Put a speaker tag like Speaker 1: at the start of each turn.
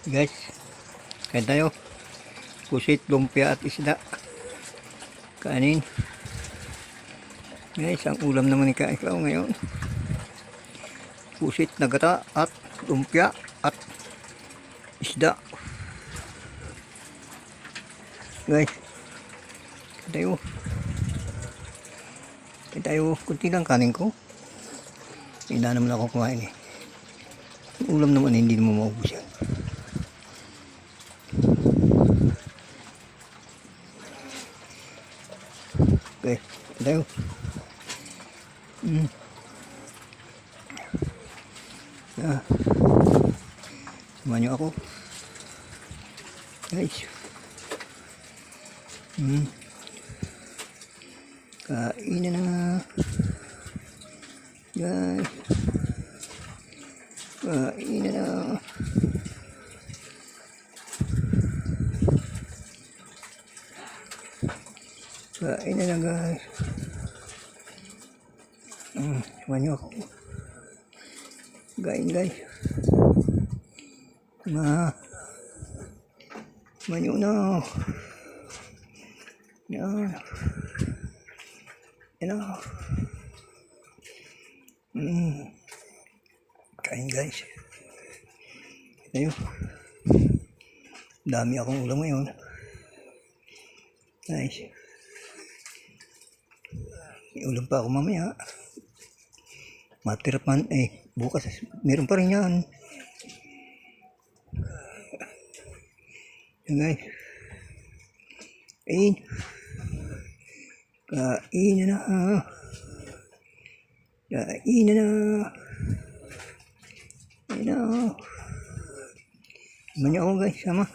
Speaker 1: Guys, kain tayo. Pusit, lumpia at isda. Kanin. Guys, ang ulam naman ni Kaiklaw ngayon. Pusit na gata at lumpia at isda. Guys, kain tayo. Kain tayo. Kunti lang kanin ko. Hindi naman ako kumain eh. Ang ulam naman hindi mo maubos yan. Okay, tayo. Samahan nyo ako. Guys. Kain na na. Guys. Kain na na. Kain na lang guys. Samahan nyo ako. Kain guys. Samahan nyo na. Yan. Yan na. Kain guys. Ayun. Dami akong ulam ngayon. Nice. May ulam pa ako mamaya. Matira pa bukas meron pa rin yan. Yan guys. Kain. Kain na na. Kain na na. Kain na. Samahan niyo ako guys, sama.